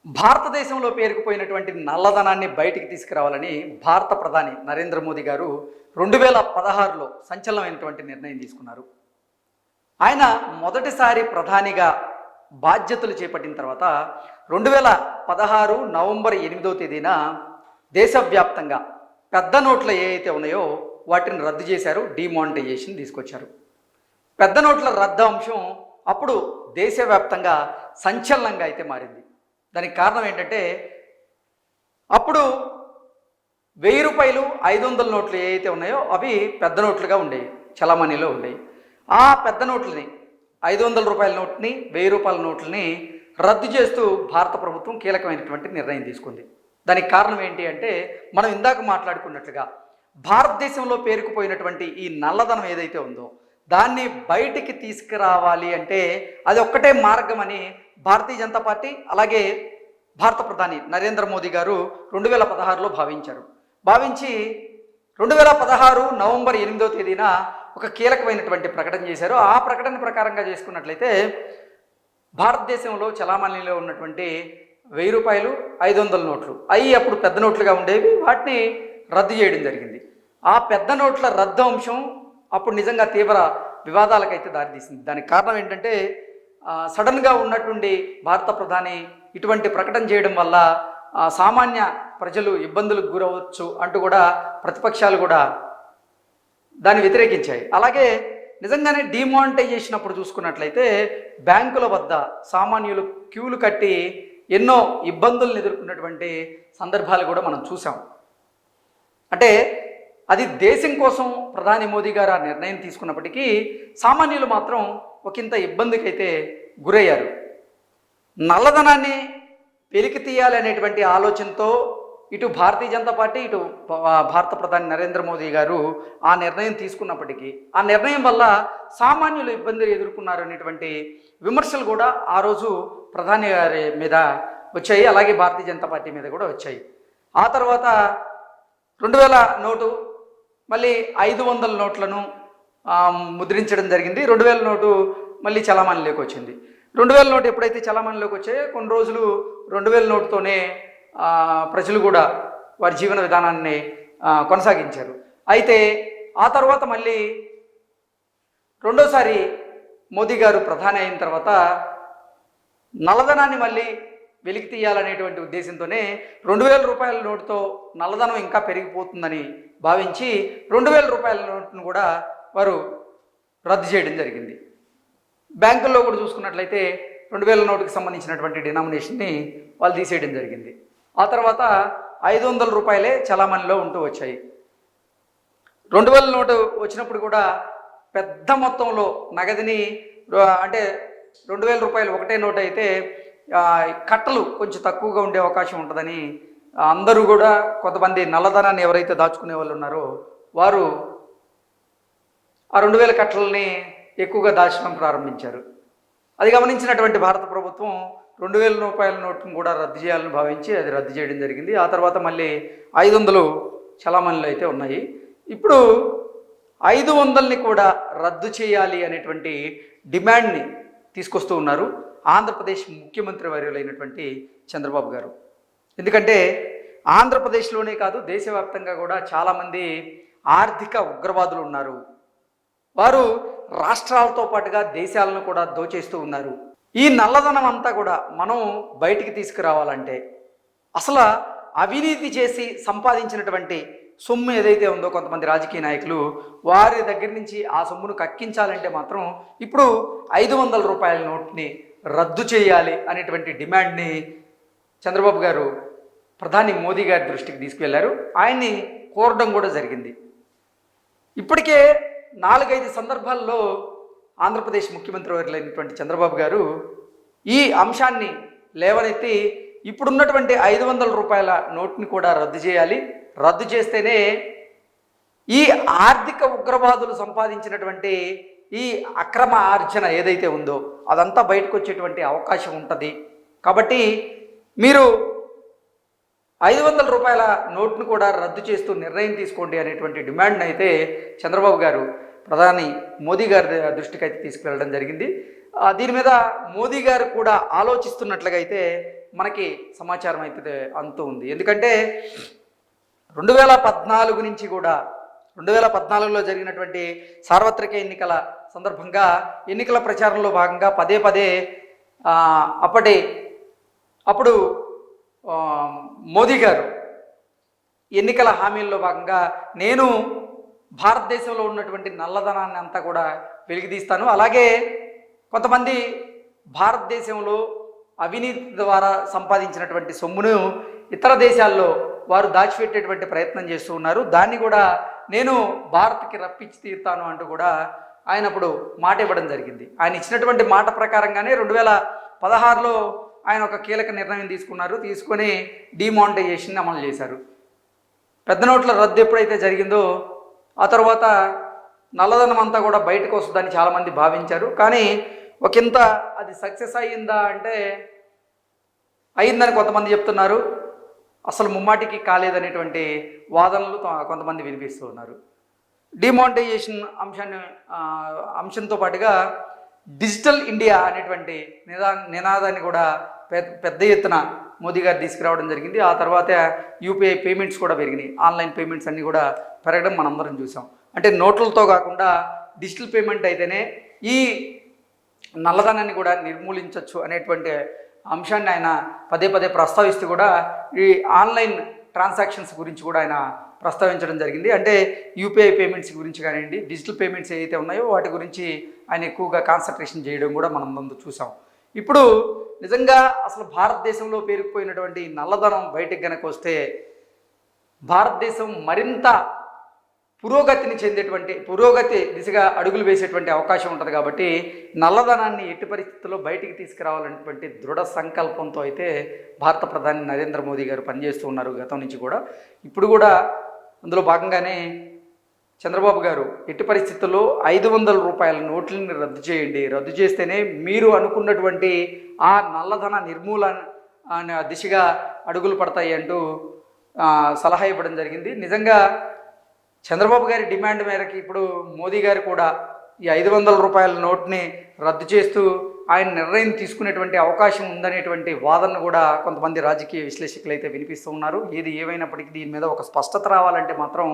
భారతదేశంలో పేరుకుపోయినటువంటి నల్లధనాన్ని బయటికి తీసుకురావాలని భారత ప్రధాని నరేంద్ర మోదీ గారు 2016లో సంచలనమైనటువంటి నిర్ణయం తీసుకున్నారు. ఆయన మొదటిసారి ప్రధానిగా బాధ్యతలు చేపట్టిన తర్వాత 2016 నవంబర్ 8వ తేదీన దేశవ్యాప్తంగా పెద్ద నోట్ల ఏవైతే ఉన్నాయో వాటిని రద్దు చేశారు, డిమానిటైజేషన్ తీసుకొచ్చారు. పెద్ద నోట్ల రద్దు అంశం అప్పుడు దేశవ్యాప్తంగా సంచలనంగా అయితే మారింది. దానికి కారణం ఏంటంటే అప్పుడు 1000 రూపాయలు 500 నోట్లు ఏవైతే ఉన్నాయో అవి పెద్ద నోట్లుగా ఉండేవి, చలామణిలో ఉండేవి. ఆ పెద్ద నోట్లని 500 రూపాయల నోట్ని 1000 రూపాయల నోట్లని రద్దు చేస్తూ భారత ప్రభుత్వం కీలకమైనటువంటి నిర్ణయం తీసుకుంది. దానికి కారణం ఏంటి అంటే మనం ఇందాక మాట్లాడుకున్నట్లుగా భారతదేశంలో పేరుకుపోయినటువంటి ఈ నల్లధనం ఏదైతే ఉందో దాన్ని బయటికి తీసుకురావాలి అంటే అది ఒక్కటే మార్గం అని భారతీయ జనతా పార్టీ అలాగే భారత ప్రధాని నరేంద్ర మోదీ గారు 2016లో భావించి 2016 నవంబర్ 8వ తేదీన ఒక కీలకమైనటువంటి ప్రకటన చేశారు. ఆ ప్రకటన ప్రకారంగా చేసుకున్నట్లయితే భారతదేశంలో చలామణిలో ఉన్నటువంటి 1000 రూపాయలు 500 నోట్లు అవి అప్పుడు పెద్ద నోట్లుగా ఉండేవి, వాటిని రద్దు చేయడం జరిగింది. ఆ పెద్ద నోట్ల రద్దు అంశం అప్పుడు నిజంగా తీవ్ర వివాదాలకైతే దారితీసింది. దానికి కారణం ఏంటంటే సడన్గా ఉన్నటువంటి భారత ప్రధాని ఇటువంటి ప్రకటన చేయడం వల్ల సామాన్య ప్రజలు ఇబ్బందులకు గురవచ్చు అంటూ కూడా ప్రతిపక్షాలు కూడా దాన్ని వ్యతిరేకించాయి. అలాగే నిజంగానే డిమానిటైజేషన్ అప్పుడు చూసుకున్నట్లయితే బ్యాంకుల వద్ద సామాన్యులు క్యూలు కట్టి ఎన్నో ఇబ్బందులను ఎదుర్కొన్నటువంటి సందర్భాలు కూడా మనం చూసాం. అంటే అది దేశం కోసం ప్రధాని మోదీ గారు ఆ నిర్ణయం తీసుకున్నప్పటికీ సామాన్యులు మాత్రం ఒకంత ఇబ్బందికి అయితే గురయ్యారు. నల్లధనాన్ని వెలికి తీయాలి అనేటువంటి ఆలోచనతో ఇటు భారతీయ జనతా పార్టీ ఇటు భారత ప్రధాని నరేంద్ర మోదీ గారు ఆ నిర్ణయం తీసుకున్నప్పటికీ ఆ నిర్ణయం వల్ల సామాన్యులు ఇబ్బందులు ఎదుర్కొన్నారు అనేటువంటి విమర్శలు కూడా ఆ రోజు ప్రధాని గారి మీద వచ్చాయి, అలాగే భారతీయ జనతా పార్టీ మీద కూడా వచ్చాయి. ఆ తర్వాత 2000 నోటు మళ్ళీ 500 నోట్లను ముద్రించడం జరిగింది. 2000 నోటు మళ్ళీ చలామణిలోకి వచ్చింది. 2000 నోటు ఎప్పుడైతే చలామణిలోకి వచ్చాయో కొన్ని రోజులు 2000 నోటుతోనే ప్రజలు కూడా వారి జీవన విధానాన్ని కొనసాగించారు. అయితే ఆ తర్వాత మళ్ళీ రెండోసారి మోదీ గారు ప్రధాని అయిన తర్వాత నల్లధనాన్ని మళ్ళీ వెలికి తీయాలనేటువంటి ఉద్దేశంతోనే 2000 రూపాయల నోటుతో నల్లధనం ఇంకా పెరిగిపోతుందని భావించి 2000 రూపాయల నోటును కూడా వారు రద్దు చేయడం జరిగింది. బ్యాంకుల్లో కూడా చూసుకున్నట్లయితే 2000 నోటుకి సంబంధించినటువంటి డినామినేషన్ని వాళ్ళు తీసేయడం జరిగింది. ఆ తర్వాత 500 రూపాయలే చలామణిలో ఉంటూ వచ్చాయి. 2000 నోటు వచ్చినప్పుడు కూడా పెద్ద మొత్తంలో నగదుని అంటే 2000 రూపాయలు ఒకటే నోటు అయితే కట్టలు కొంచెం తక్కువగా ఉండే అవకాశం ఉంటుందని అందరూ కూడా కొంతమంది నల్లధనాన్ని ఎవరైతే దాచుకునే వాళ్ళు ఉన్నారో వారు ఆ 2000 కట్టలని ఎక్కువగా దాచడం ప్రారంభించారు. అది గమనించినటువంటి భారత ప్రభుత్వం 2000 రూపాయల నోటును కూడా రద్దు చేయాలని భావించి అది రద్దు చేయడం జరిగింది. ఆ తర్వాత మళ్ళీ 500 చలామణిలో అయితే ఉన్నాయి. ఇప్పుడు 500ని కూడా రద్దు చేయాలి అనేటువంటి డిమాండ్ని తీసుకొస్తూ ఉన్నారు ఆంధ్రప్రదేశ్ ముఖ్యమంత్రి వర్యులైనటువంటి చంద్రబాబు గారు. ఎందుకంటే ఆంధ్రప్రదేశ్లోనే కాదు దేశవ్యాప్తంగా కూడా చాలామంది ఆర్థిక ఉగ్రవాదులు ఉన్నారు. వారు రాష్ట్రాలతో పాటుగా దేశాలను కూడా దోచేస్తూ ఉన్నారు. ఈ నల్లధనం అంతా కూడా మనం బయటికి తీసుకురావాలంటే అసలు అవినీతి చేసి సంపాదించినటువంటి సొమ్ము ఏదైతే ఉందో కొంతమంది రాజకీయ నాయకులు వారి దగ్గర నుంచి ఆ సొమ్మును కక్కించాలంటే మాత్రం ఇప్పుడు 500 రూపాయల నోట్ని రద్దు చేయాలి అనేటువంటి డిమాండ్ని చంద్రబాబు గారు ప్రధాని మోదీ గారి దృష్టికి తీసుకువెళ్లారు. ఆయన్ని కోరడం కూడా జరిగింది. ఇప్పటికే 4-5 సందర్భాల్లో ఆంధ్రప్రదేశ్ ముఖ్యమంత్రి వర్యులైనటువంటి చంద్రబాబు గారు ఈ అంశాన్ని లేవనెత్తి ఇప్పుడున్నటువంటి 500 రూపాయల నోట్ని కూడా రద్దు చేయాలి, రద్దు చేస్తేనే ఈ ఆర్థిక ఉగ్రవాదులు సంపాదించినటువంటి ఈ అక్రమ ఆర్జన ఏదైతే ఉందో అదంతా బయటకు వచ్చేటువంటి అవకాశం ఉంటుంది. కాబట్టి మీరు 500 రూపాయల నోట్ను కూడా రద్దు చేస్తూ నిర్ణయం తీసుకోండి అనేటువంటి డిమాండ్ని అయితే చంద్రబాబు గారు ప్రధాని మోదీ గారి దృష్టికి అయితే తీసుకువెళ్ళడం జరిగింది. దీని మీద మోదీ గారు కూడా ఆలోచిస్తున్నట్లుగా అయితే మనకి సమాచారం అయితే అంతూ ఉంది. ఎందుకంటే 2014 నుంచి కూడా 2014లో జరిగినటువంటి సార్వత్రిక ఎన్నికల సందర్భంగా ఎన్నికల ప్రచారంలో భాగంగా పదే పదే అప్పుడు మోదీ గారు ఎన్నికల హామీల్లో భాగంగా నేను భారతదేశంలో ఉన్నటువంటి నల్లధనాన్ని అంతా కూడా వెలికితీస్తాను, అలాగే కొంతమంది భారతదేశంలో అవినీతి ద్వారా సంపాదించినటువంటి సొమ్మును ఇతర దేశాల్లో వారు దాచిపెట్టేటువంటి ప్రయత్నం చేస్తూ ఉన్నారు, దాన్ని కూడా నేను భారత్కి రప్పించి తీరుతాను అంటూ కూడా ఆయన అప్పుడు మాట ఇవ్వడం జరిగింది. ఆయన ఇచ్చినటువంటి మాట ప్రకారంగానే 2016లో ఆయన ఒక కీలక నిర్ణయం తీసుకొని డిమానిటైజేషన్ అమలు చేశారు. పెద్ద నోట్ల రద్దు ఎప్పుడైతే జరిగిందో ఆ తర్వాత నల్లధనం అంతా కూడా బయటకు వస్తుందని చాలామంది భావించారు. కానీ ఒకంత అది సక్సెస్ అయ్యిందా అంటే అయిందని కొంతమంది చెప్తున్నారు, అసలు ముమ్మాటికి కాలేదనేటువంటి వాదనలు కొంతమంది వినిపిస్తూ ఉన్నారు. డిమానిటైజేషన్ అంశంతో పాటుగా డిజిటల్ ఇండియా అనేటువంటి నినాదాన్ని కూడా పెద్ద ఎత్తున మోదీ గారు తీసుకురావడం జరిగింది. ఆ తర్వాత యూపీఐ పేమెంట్స్ కూడా పెరిగినాయి, ఆన్లైన్ పేమెంట్స్ అన్నీ కూడా పెరగడం మనందరం చూసాం. అంటే నోట్లతో కాకుండా డిజిటల్ పేమెంట్ అయితేనే ఈ నల్లధనాన్ని కూడా నిర్మూలించవచ్చు అనేటువంటి అంశాన్ని ఆయన పదే పదే ప్రస్తావిస్తూ కూడా ఈ ఆన్లైన్ ట్రాన్సాక్షన్స్ గురించి కూడా ఆయన ప్రస్తావించడం జరిగింది. అంటే యూపీఐ పేమెంట్స్ గురించి కానివ్వండి, డిజిటల్ పేమెంట్స్ ఏవైతే ఉన్నాయో వాటి గురించి ఆయన ఎక్కువగా కాన్సన్ట్రేషన్ చేయడం కూడా మనం ముందు చూసాం. ఇప్పుడు నిజంగా అసలు భారతదేశంలో పేరుకుపోయినటువంటి నల్లధనం బయటకు గనక వస్తే భారతదేశం మరింత పురోగతి దిశగా అడుగులు వేసేటువంటి అవకాశం ఉంటుంది. కాబట్టి నల్లధనాన్ని ఎట్టి పరిస్థితుల్లో బయటికి తీసుకురావాలనేటువంటి దృఢ సంకల్పంతో అయితే భారత ప్రధాని నరేంద్ర మోదీ గారు పనిచేస్తూ ఉన్నారు గతం నుంచి కూడా. ఇప్పుడు కూడా అందులో భాగంగానే చంద్రబాబు గారు ఎట్టి పరిస్థితుల్లో 500 రూపాయల నోట్లని రద్దు చేయండి, రద్దు చేస్తేనే మీరు అనుకున్నటువంటి ఆ నల్లధన నిర్మూలన దిశగా అడుగులు పడతాయి అంటూ సలహా ఇవ్వడం జరిగింది. నిజంగా చంద్రబాబు గారి డిమాండ్ మేరకు ఇప్పుడు మోదీ గారు కూడా ఈ 500 రూపాయల నోట్ని రద్దు చేస్తూ ఆయన నిర్ణయం తీసుకునేటువంటి అవకాశం ఉందనేటువంటి వాదనను కూడా కొంతమంది రాజకీయ విశ్లేషకులు అయితే వినిపిస్తూ ఉన్నారు. ఏది ఏమైనప్పటికీ దీని మీద ఒక స్పష్టత రావాలంటే మాత్రం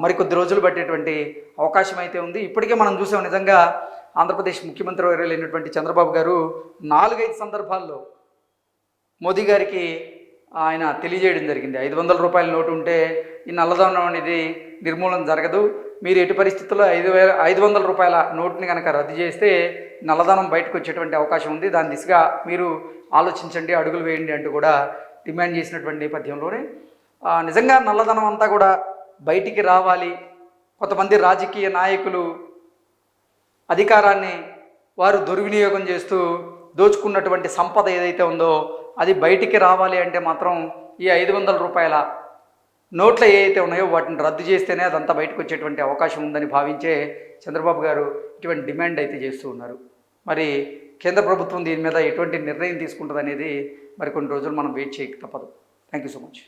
మరికొద్ది రోజులు పట్టేటువంటి అవకాశం అయితే ఉంది. ఇప్పటికే మనం చూసాం, నిజంగా ఆంధ్రప్రదేశ్ ముఖ్యమంత్రి వర్యులైనటువంటి చంద్రబాబు గారు 4-5 సందర్భాల్లో మోదీ గారికి ఆయన తెలియజేయడం జరిగింది. 500 రూపాయల నోటు ఉంటే ఈ నల్లధనం అనేది నిర్మూలన జరగదు, మీరు ఎట్టి పరిస్థితుల్లో 500 రూపాయల నోటుని కనుక రద్దు చేస్తే నల్లధనం బయటకు వచ్చేటువంటి అవకాశం ఉంది, దాని దిశగా మీరు ఆలోచించండి, అడుగులు వేయండి అంటూ కూడా డిమాండ్ చేసినటువంటి నేపథ్యంలోనే నిజంగా నల్లధనం అంతా కూడా బయటికి రావాలి. కొంతమంది రాజకీయ నాయకులు అధికారాన్ని వారు దుర్వినియోగం చేస్తూ దోచుకున్నటువంటి సంపద ఏదైతే ఉందో అది బయటికి రావాలి అంటే మాత్రం ఈ 500 రూపాయల నోట్లు ఏవైతే ఉన్నాయో వాటిని రద్దు చేస్తేనే అదంతా బయటకు వచ్చేటువంటి అవకాశం ఉందని భావించే చంద్రబాబు గారు ఇటువంటి డిమాండ్ అయితే చేస్తూ ఉన్నారు. మరి కేంద్ర ప్రభుత్వం దీని మీద ఎటువంటి నిర్ణయం తీసుకుంటుంది అనేది మరి కొన్ని రోజులు మనం వెయిట్ చేయక తప్పదు. Thank you so much.